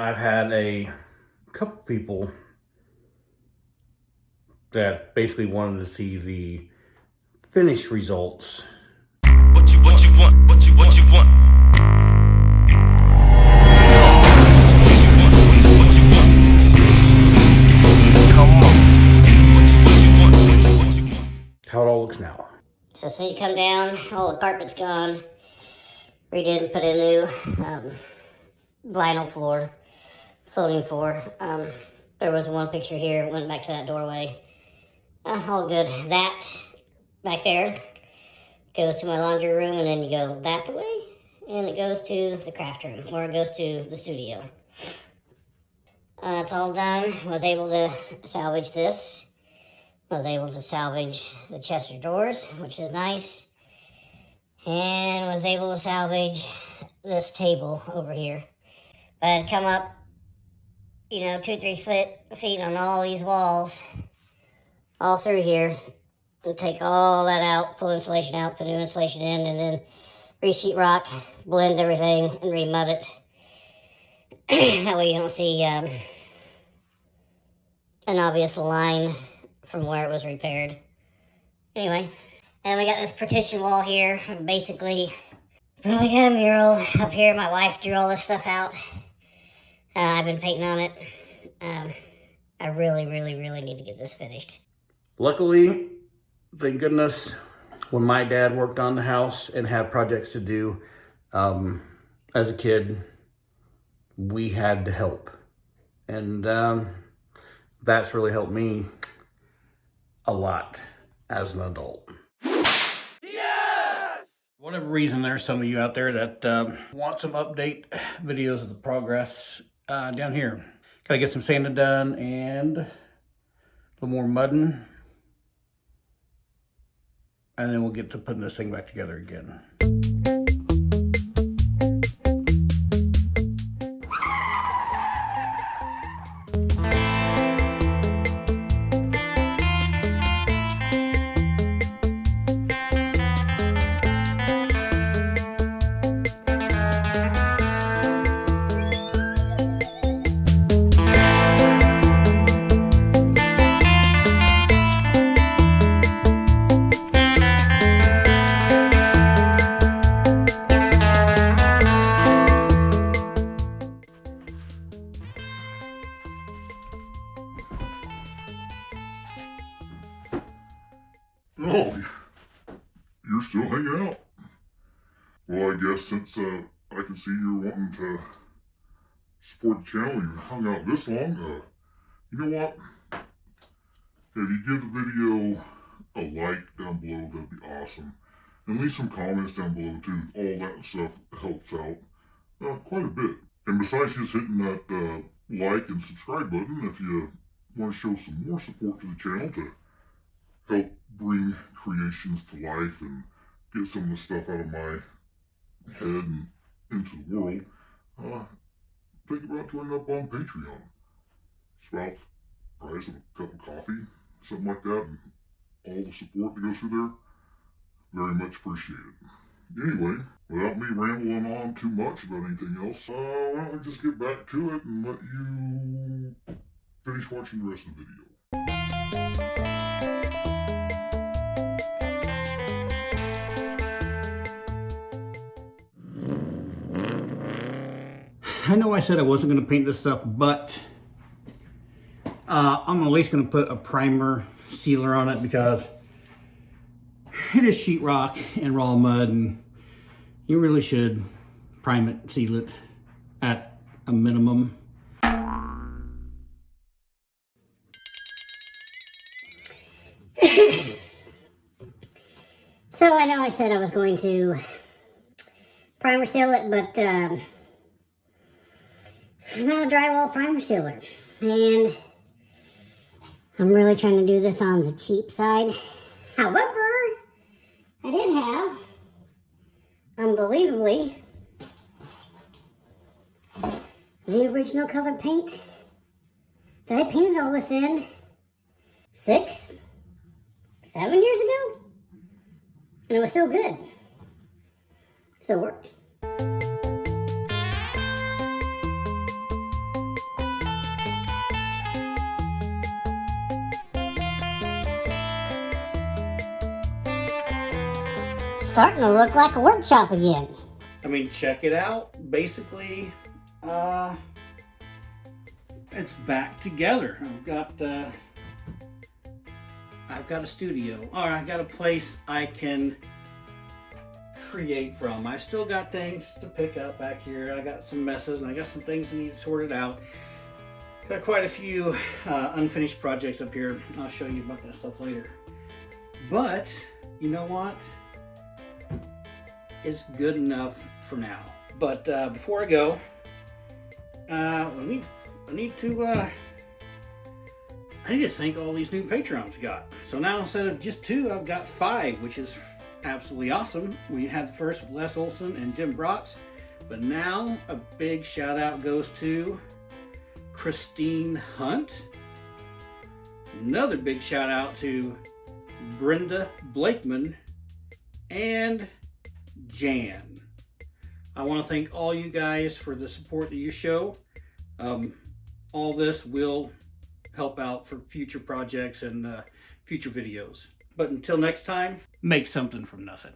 I've had a couple people that basically wanted to see the finished results. What you want? What you want? How it all looks now. So you come down, all the carpet's gone, redid and put in new vinyl floor, floating floor. There was one picture here, went back to that doorway. All good. That back there goes to my laundry room, and then you go that way, and it goes to the craft room, or it goes to the studio. It's all done. Was able to salvage this. Was able to salvage the chest of drawers, which is nice. And was able to salvage this table over here. But I had come up, 2-3 feet on all these walls, all through here, and take all that out, pull insulation out, put new insulation in, and then re-sheetrock, blend everything, and re-mud it. That way you don't see an obvious line from where it was repaired. Anyway, and we got this partition wall here. Basically, we got a mural up here. My wife drew all this stuff out. I've been painting on it. I really need to get this finished. Luckily, thank goodness, when my dad worked on the house and had projects to do, as a kid, we had to help. And that's really helped me a lot as an adult. Yes! For whatever reason, there's some of you out there that want some update videos of the progress down here. Gotta get some sanding done and a little more mudding. And then we'll get to putting this thing back together again. Oh, you're still hanging out. Well, I guess since I can see you're wanting to support the channel, you've hung out this long, you know what? If you give the video a like down below, that'd be awesome. And leave some comments down below too. All that stuff helps out quite a bit. And besides just hitting that like and subscribe button, if you want to show some more support to the channel to help bring creations to life and get some of the stuff out of my head and into the world, think about joining up on Patreon. It's about the price of a cup of coffee, something like that, and all the support that goes through there, very much appreciated. Anyway, without me rambling on too much about anything else, why don't we just get back to it and let you finish watching the rest of the video. I know I said I wasn't going to paint this stuff, but I'm at least going to put a primer sealer on it because it is sheetrock and raw mud, and you really should prime it, seal it at a minimum. So I know I said I was going to primer seal it, but I'm not a drywall primer sealer, and I'm really trying to do this on the cheap side. However, I did have, unbelievably, the original color paint that I painted all this in 6, 7 years ago, and it was so good. So it worked. starting to look like a workshop again. I mean, check it out. Basically, it's back together. I've got a studio, or I got a place I can create from. I still got things to pick up back here. I got some messes and I got some things that need sorted out. Got quite a few unfinished projects up here. I'll show you about that stuff later. But you know what? It's good enough for now. But before I go, I need to thank all these new patrons I got. So now instead of just 2, I've got 5, which is absolutely awesome. We had the first with Les Olson and Jim Bratz, but now a big shout out goes to Christine Hunt. Another big shout out to Brenda Blakeman and Jan. I want to thank all you guys for the support that you show. All this will help out for future projects and future videos. But until next time, make something from nothing.